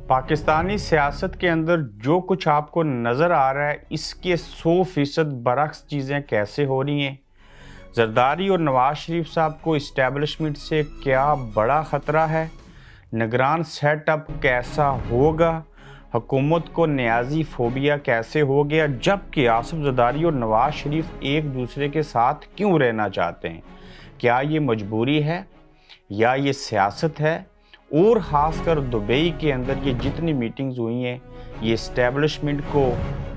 पाकिस्तानी सियासत के अंदर जो कुछ आपको नज़र आ रहा है, इसके 100% बरक्स चीज़ें कैसे हो रही हैं। जरदारी और नवाज शरीफ साहब को इस्टेब्लिशमेंट से क्या बड़ा ख़तरा है, निगरान सेटअप कैसा होगा, हुकूमत को न्याजी फोबिया कैसे हो गया, जबकि आसिफ जरदारी और नवाज शरीफ एक दूसरे के साथ क्यों रहना चाहते हैं। क्या ये मजबूरी है या ये सियासत है। और ख़ासकर दुबई के अंदर ये जितनी मीटिंग्स हुई हैं, ये इस्टेब्लिशमेंट को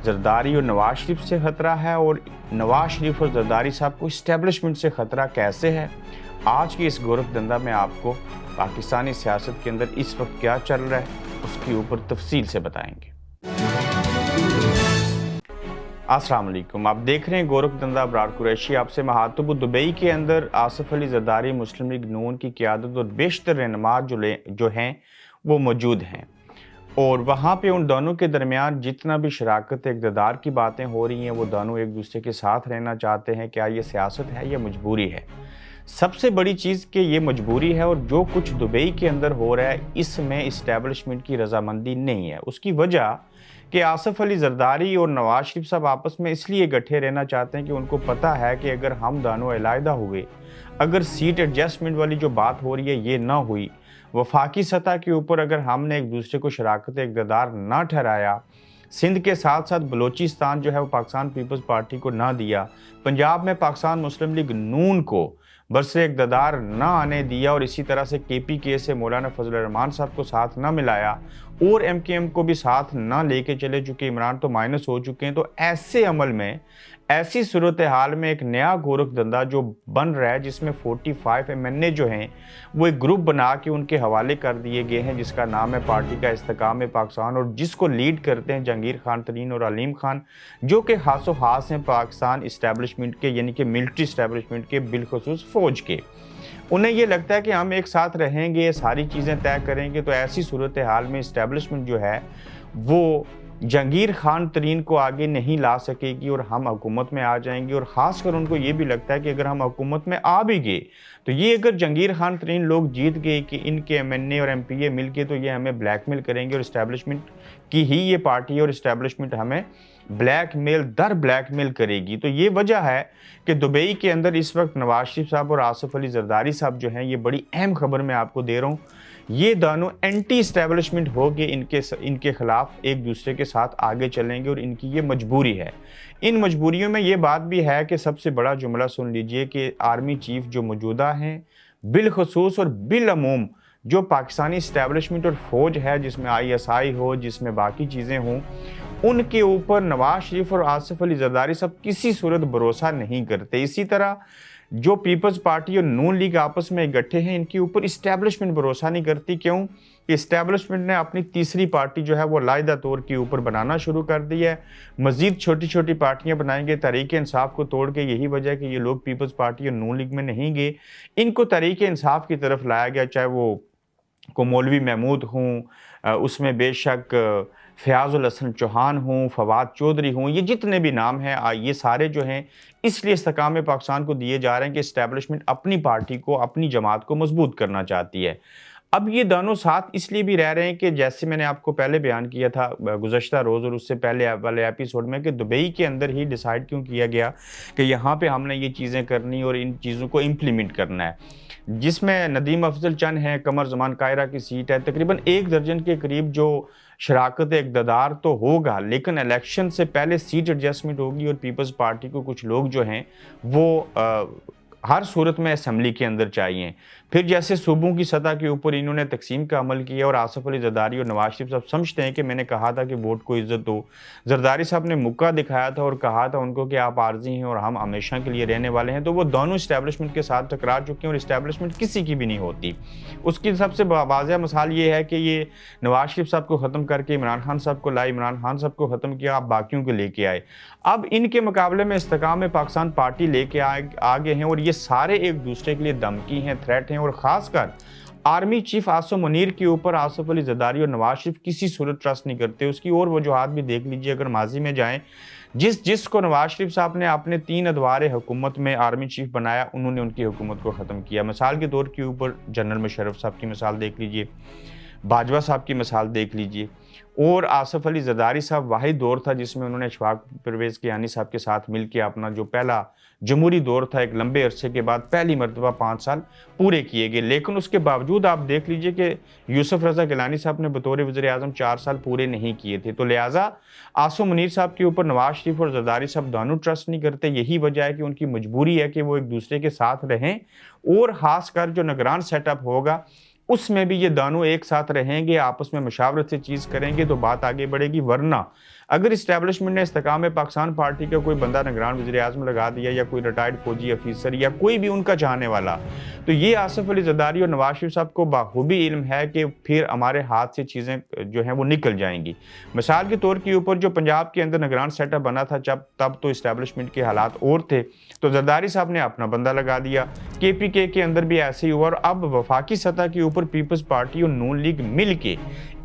जरदारी और नवाज शरीफ से ख़तरा है और नवाज शरीफ और जरदारी साहब को इस्टेब्लिशमेंट से ख़तरा कैसे है। आज की इस गोरखधंधा में आपको पाकिस्तानी सियासत के अंदर इस वक्त क्या चल रहा है उसके ऊपर तफसील से बताएंगे। अस्सलाम वालेकुम, आप देख रहे हैं गोरखधंधा अबरार कुरैशी। आपसे महातुब दुबई के अंदर आसिफ अली जरदारी मुस्लिम लीग नून की क़यादत और बेशतर रहनुमा जो हैं वो मौजूद हैं और वहाँ पे उन दोनों के दरमियान जितना भी शराकत इक़्तिदार की बातें हो रही हैं, वो दोनों एक दूसरे के साथ रहना चाहते हैं। क्या ये सियासत है या मजबूरी है। सबसे बड़ी चीज़ कि ये मजबूरी है और जो कुछ दुबई के अंदर हो रहा है इसमें इस्टेब्लिशमेंट की रजामंदी नहीं है। उसकी वजह कि आसिफ अली जरदारी और नवाज शरीफ साहब आपस में इसलिए इकट्ठे रहना चाहते हैं कि उनको पता है कि अगर हम दोनों अलहदा हुए, अगर सीट एडजस्टमेंट वाली जो बात हो रही है ये ना हुई, वफाकी सतह के ऊपर अगर हमने एक दूसरे को शराकत इक़्तिदार ना ठहराया, सिंध के साथ साथ बलोचिस्तान जो है वो पाकिस्तान पीपल्स पार्टी को ना दिया, पंजाब में पाकिस्तान मुस्लिम लीग नून को बरसरे इक़्तिदार ना आने दिया और इसी तरह से KPK से मौलाना फजल रहमान साहब को साथ ना मिलाया और MKM को भी साथ ना लेके चले, चुके इमरान तो माइनस हो चुके हैं। तो ऐसे अमल में, ऐसी सूरत हाल में एक नया गोरखधंधा जो बन रहा है जिसमें 45 MNA जो हैं वो एक ग्रुप बना के उनके हवाले कर दिए गए हैं, जिसका नाम है पार्टी का इस्तेकाम पाकिस्तान और जिसको लीड करते हैं जहांगीर खान तरीन और अलीम खान, जो कि खासो खास हैं पाकिस्तान इस्टेब्लिशमेंट के, यानी कि मिलिट्री इस्टेब्लिशमेंट के, बिलखसूस फ़ौज के। उन्हें ये लगता है कि हम एक साथ रहेंगे, सारी चीज़ें तय करेंगे, तो ऐसी सूरत हाल में इस्टेब्लिशमेंट जो है वो जहांगीर खान तरीन को आगे नहीं ला सकेगी और हम हुकूमत में आ जाएंगे। और ख़ासकर उनको ये भी लगता है कि अगर हम हुकूमत में आ भी गए तो ये अगर जहांगीर खान तरीन लोग जीत गए कि इनके MNA और MPA मिल के तो ये हमें ब्लैकमेल करेंगे और इस्टेब्लिशमेंट की ही ये पार्टी है और इस्टेब्लिशमेंट हमें ब्लैकमेल करेगी। तो ये वजह है कि दुबई के अंदर इस वक्त नवाज शरीफ साहब और आसिफ अली जरदारी साहब जो हैं, ये बड़ी अहम खबर मैं आपको दे रहा हूँ, ये दोनों एंटी इस्टेब्लिशमेंट हो के इनके खिलाफ एक दूसरे के साथ आगे चलेंगे और इनकी ये मजबूरी है। इन मजबूरियों में ये बात भी है कि सबसे बड़ा जुमला सुन लीजिए कि आर्मी चीफ जो मौजूदा हैं बिलखसूस और बिलअमूम जो पाकिस्तानी इस्टेब्लिशमेंट और फ़ौज है, जिसमें ISI हो, जिसमें बाकी चीज़ें हों, उनके ऊपर नवाज शरीफ और आसिफ अली जरदारी सब किसी सूरत भरोसा नहीं करते। इसी तरह जो पीपल्स पार्टी और नून लीग आपस में इकट्ठे हैं, इनके ऊपर इस्टेब्लिशमेंट भरोसा नहीं करती। क्यों कि इस्टेब्लिशमेंट ने अपनी तीसरी पार्टी जो है वो लायदा तौर के ऊपर बनाना शुरू कर दी है। मज़ीद छोटी छोटी पार्टियां बनाएंगे, तहरीक इंसाफ को तोड़ के। यही वजह है कि ये लोग पीपल्स पार्टी और नून लीग में नहीं गए, इनको तहरीक इंसाफ की तरफ लाया गया, चाहे वो को मौलवी महमूद हूँ, उसमें बेशक फ़याज़ुल हसन चौहान हूँ, फवाद चौधरी हूँ, ये जितने भी नाम हैं, ये सारे जो हैं इसलिए इस्तेकाम पाकिस्तान को दिए जा रहे हैं कि इस्टेब्लिशमेंट अपनी पार्टी को, अपनी जमात को मजबूत करना चाहती है। अब ये दोनों साथ इसलिए भी रह रहे हैं कि जैसे मैंने आपको पहले बयान किया था गुज़श्ता रोज़ और उससे पहले वाले एपिसोड में, कि दुबई के अंदर ही डिसाइड क्यों किया गया कि यहाँ पे हमने ये चीज़ें करनी और इन चीज़ों को इम्प्लीमेंट करना है, जिसमें नदीम अफजल चंद हैं, कमर जमान कायरा की सीट है, तकरीबन 1 दर्जन के करीब जो शराकत इक़्तिदार तो होगा, लेकिन इलेक्शन से पहले सीट एडजस्टमेंट होगी और पीपल्स पार्टी को कुछ लोग जो हैं वो हर सूरत में असम्बली के अंदर चाहिए। फिर जैसे सूबों की सतह के ऊपर इन्होंने तकसीम का अमल किया और आसिफ अली जरदारी और नवाज शरीफ साहब समझते हैं कि मैंने कहा था कि वोट को इज्जत दो। जरदारी साहब ने मौका दिखाया था और कहा था उनको कि आप आर्जी हैं और हम हमेशा के लिए रहने वाले हैं, तो वो दोनों इस्टेब्लिशमेंट के साथ टकरा चुके हैं और इस्टेब्लिशमेंट किसी की भी नहीं होती। उसकी सबसे वाज़ेह मिसाल ये है कि ये नवाज शरीफ साहब को ख़त्म करके इमरान खान साहब को लाए, इमरान खान साहब को ख़त्म किया, आप बाकियों को लेके आए। अब इनके मुकाबले में इस्तेकाम पाकिस्तान पार्टी लेके आगे हैं और ये सारे एक दूसरे के लिए धमकी हैं, थ्रेट हैं। और ख़ासकर आर्मी चीफ आसिम मुनीर के ऊपर आसिफ अली जरदारी और नवाज शरीफ किसी सूरत ट्रस्ट नहीं करते। उसकी और वजूहात भी देख लीजिए, अगर माजी में जाएं, जिसको नवाज शरीफ साहब ने अपने 3 अदवार हुकूमत में आर्मी चीफ बनाया, उन्होंने उनकी हुकूमत को ख़त्म किया। मिसाल के तौर के ऊपर जनरल मुशर्रफ साहब की मिसाल देख लीजिए, बाजवा साहब की मिसाल देख लीजिए। और आसिफ अली जरदारी साहब वाहिद दौर था जिसमें उन्होंने अशफाक परवेज़ कियानी साहब के साथ मिलकर अपना जो पहला जमहूरी दौर था, एक लंबे अरसे के बाद पहली मरतबा 5 साल पूरे किए गए। लेकिन उसके बावजूद आप देख लीजिए कि यूसुफ रज़ा गिलानी साहब ने बतौर वज़ीर-ए-आज़म 4 साल पूरे नहीं किए थे। तो लिहाजा आसिम मुनीर साहब के ऊपर नवाज शरीफ और जरदारी साहब दोनों ट्रस्ट नहीं करते। यही वजह है कि उनकी मजबूरी है कि वो एक दूसरे के साथ रहें, और ख़ासकर जो निगरान सेटअप होगा उसमें भी ये दोनों एक साथ रहेंगे, आपस में मशावरत से चीज़ करेंगे तो बात आगे बढ़ेगी। वरना अगर इस्टेब्लिशमेंट ने इस्तेकाम पाकिस्तान पार्टी का कोई बंदा निगरान वज़ीर-ए-आज़म लगा दिया, या कोई रिटायर्ड फौजी अफीसर या कोई भी उनका चाहने वाला, तो ये आसिफ अली जरदारी और नवाज शरीफ साहब को बाखूबी इल्म है कि फिर हमारे हाथ से चीज़ें जो हैं वो निकल जाएंगी। मिसाल के तौर के ऊपर जो पंजाब के अंदर निगरान सेटअप बना था तब तो इस्टेब्लिशमेंट के हालात और थे, तो जरदारी साहब ने अपना बंदा लगा दिया। KPK के अंदर भी ऐसे ही हुआ, और अब वफाकी सतह के ऊपर पीपल्स पार्टी और नून लीग मिल के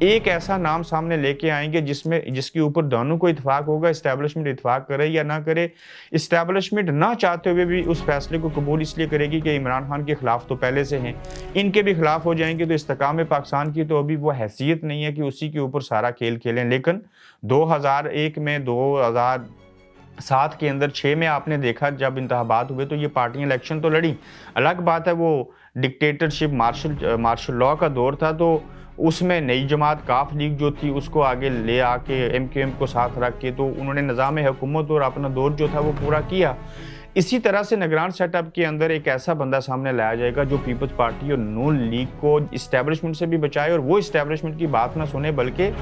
एक ऐसा नाम सामने लेके आएंगे जिसके ऊपर दोनों को इत्तेफाक होगा। इस्टेब्लिशमेंट इत्तेफाक करे या ना करे, इस्टेब्लिशमेंट ना चाहते हुए भी उस फैसले को कबूल इसलिए करेगी कि इमरान खान के खिलाफ तो पहले से हैं, इनके भी खिलाफ हो जाएंगे। तो इस्तेकाम पाकिस्तान की तो अभी वो हैसियत नहीं है कि उसी के ऊपर सारा खेल खेलें। लेकिन 2001 में, 2007 के अंदर, 6 में आपने देखा जब इंतखाबात हुए तो ये पार्टियां इलेक्शन तो लड़ी। अलग बात है वो डिक्टेटरशिप मार्शल लॉ का दौर था, तो उसमें नई जमात काफ लीग जो थी उसको आगे ले आके MQM को साथ रख के तो उन्होंने निज़ाम हुकूमत और अपना दौर जो था वो पूरा किया। इसी तरह से निगरान सेटअप के अंदर एक ऐसा बंदा सामने लाया जाएगा जो पीपल्स पार्टी और नून लीग को इस्टेब्लिशमेंट से भी बचाए, और वो इस्टेब्लिशमेंट की बात ना सुने बल्कि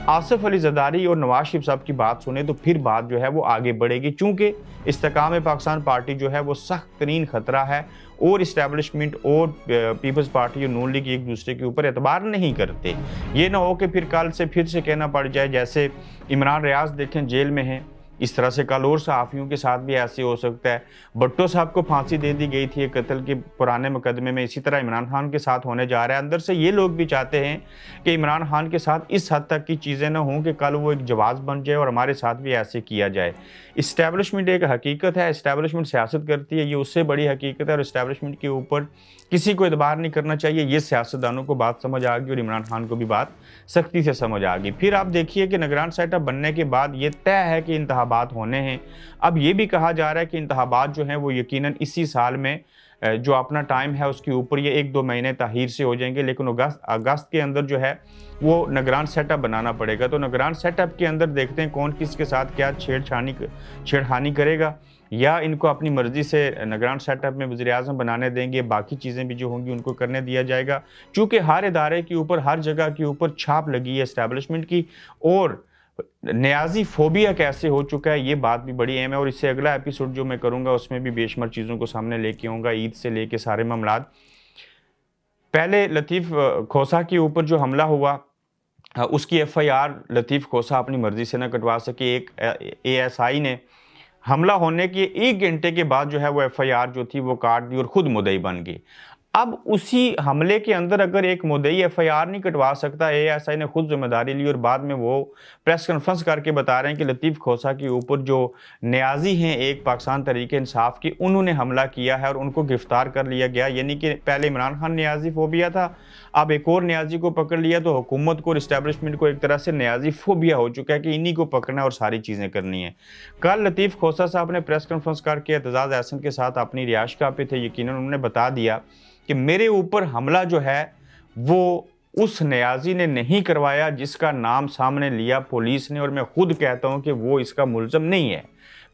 आसिफ अली जरदारी और नवाज शरीफ साहब की बात सुने, तो फिर बात जो है वो आगे बढ़ेगी। चूँकि इस्तेकाम पाकिस्तान पार्टी जो है वो सख्त तरीन खतरा है, और इस्टेब्लिशमेंट और पीपल्स पार्टी और नून लीग एक दूसरे के ऊपर एतबार नहीं करते। ये ना हो कि फिर कल से फिर से कहना पड़ जाए, जैसे इमरान रियाज देखें जेल में हैं, इस तरह से कल और सहाफ़ियों के साथ भी ऐसे हो सकता है। भट्टो साहब को फांसी दे दी गई थी कत्ल के पुराने मुकदमे में, इसी तरह इमरान खान के साथ होने जा रहा है। अंदर से ये लोग भी चाहते हैं कि इमरान खान के साथ इस हद तक की चीज़ें ना हों कि कल वो एक जवाब बन जाए और हमारे साथ भी ऐसे किया जाए। इस्टेब्लिशमेंट एक हकीकत है, इस्टेब्लिशमेंट सियासत करती है, ये उससे बड़ी हकीकत है, और इस्टेब्लिशमेंट के ऊपर किसी को एतबार नहीं करना चाहिए। ये सियासतदानों को बात समझ आ गई और इमरान खान को भी बात सख्ती से समझ आ गई। फिर आप देखिए कि निगरान सेटअप बनने के बाद ये तय है कि इंतखाबात होने हैं। अब ये भी कहा जा रहा है कि इंतखाबात जो हैं वो यकीनन इसी साल में जो अपना टाइम है उसके ऊपर ये 1-2 महीने ताहीर से हो जाएंगे, लेकिन अगस्त के अंदर जो है वो निगरान सेटअप बनाना पड़ेगा। तो निगरान सेटअप के अंदर देखते हैं कौन किसके साथ क्या छेड़खानी करेगा, या इनको अपनी मर्जी से निगरान सेटअप में वज़ीर-ए-आज़म बनाने देंगे, बाकी चीज़ें भी जो होंगी उनको करने दिया जाएगा। चूँकि हर इदारे के ऊपर, हर जगह के ऊपर छाप लगी है इस्टेब्लिशमेंट की, और न्याज़ी फोबिया कैसे हो चुका है ये बात भी बड़ी अहम है। और इससे अगला एपिसोड जो मैं करूँगा उसमें भी बेशुमार चीज़ों को सामने लेके आऊँगा, ईद से लेके सारे मामलात। पहले लतीफ़ खोसा के ऊपर जो हमला हुआ, उसकी FIR लतीफ़ खोसा अपनी मर्ज़ी से ना कटवा सके। एक ASI ने हमला होने के 1 घंटे के बाद जो है वो FIR जो थी वो काट दी और खुद मुद्दई बन गई। अब उसी हमले के अंदर अगर एक मुद्दई FIR नहीं कटवा सकता, ASI ने खुद जिम्मेदारी ली और बाद में वो प्रेस कॉन्फ्रेंस करके बता रहे हैं कि लतीफ़ खोसा के ऊपर जो न्याज़ी हैं एक पाकिस्तान तहरीक इंसाफ की, उन्होंने हमला किया है और उनको गिरफ्तार कर लिया गया। यानी कि पहले इमरान खान न्याज़ी फोबिया था, अब एक और न्याज़ी को पकड़ लिया, तो हुकूमत को और इस्टेब्लिशमेंट को एक तरह से न्याज़ी फोबिया हो चुका है कि इन्हीं को पकड़ना और सारी चीज़ें करनी है। कल लतीफ़ खोसा साहब ने प्रेस कॉन्फ्रेंस करके एतजाज़ एहसन के साथ अपनी रिहाइशगाह पे थे, यकीनन उन्होंने बता दिया कि मेरे ऊपर हमला जो है वो उस न्याज़ी ने नहीं करवाया जिसका नाम सामने लिया पुलिस ने, और मैं खुद कहता हूं कि वो इसका मुल्ज़म नहीं है।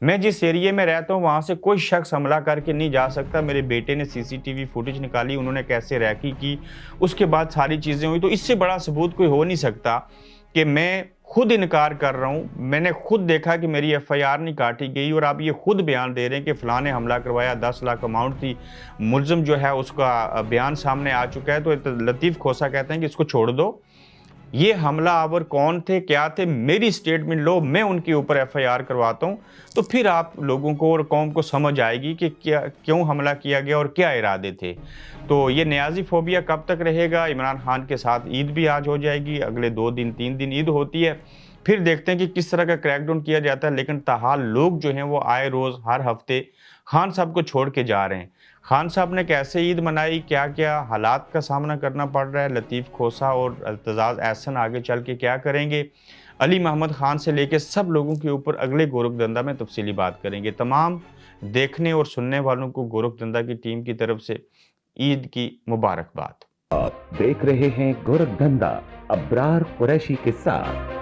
मैं जिस एरिया में रहता हूं वहां से कोई शख्स हमला करके नहीं जा सकता। मेरे बेटे ने CCTV फुटेज निकाली, उन्होंने कैसे रैकी की, उसके बाद सारी चीज़ें हुई। तो इससे बड़ा सबूत कोई हो नहीं सकता कि मैं खुद इनकार कर रहा हूं। मैंने खुद देखा कि मेरी FIR नहीं काटी गई, और आप ये खुद बयान दे रहे हैं कि फ़लाँ ने हमला करवाया, 10 लाख अमाउंट थी, मुल्ज़म जो है उसका बयान सामने आ चुका है। तो लतीफ़ खोसा कहते हैं कि इसको छोड़ दो, ये हमला आवर कौन थे, क्या थे, मेरी स्टेटमेंट लो, मैं उनके ऊपर FIR करवाता हूँ। तो फिर आप लोगों को और कौम को समझ आएगी कि क्यों हमला किया गया और क्या इरादे थे। तो ये न्याज़ी फोबिया कब तक रहेगा? इमरान खान के साथ ईद भी आज हो जाएगी, अगले 2 दिन 3 दिन ईद होती है, फिर देखते हैं कि किस तरह का क्रैकडाउन किया जाता है। लेकिन ताहाल लोग जो हैं वो आए रोज़ हर हफ्ते खान साहब को छोड़ के जा रहे हैं। खान साहब ने कैसे ईद मनाई, क्या क्या हालात का सामना करना पड़ रहा है, लतीफ़ खोसा और अल्तज़ाज़ एहसन आगे चल के क्या करेंगे, अली मोहम्मद खान से लेके सब लोगों के ऊपर अगले गोरखधंधा में तफसीली बात करेंगे। तमाम देखने और सुनने वालों को गोरखधंधा की टीम की तरफ से ईद की मुबारकबाद। आप देख रहे हैं गोरखधंधा अब्रार कुरैशी के साथ।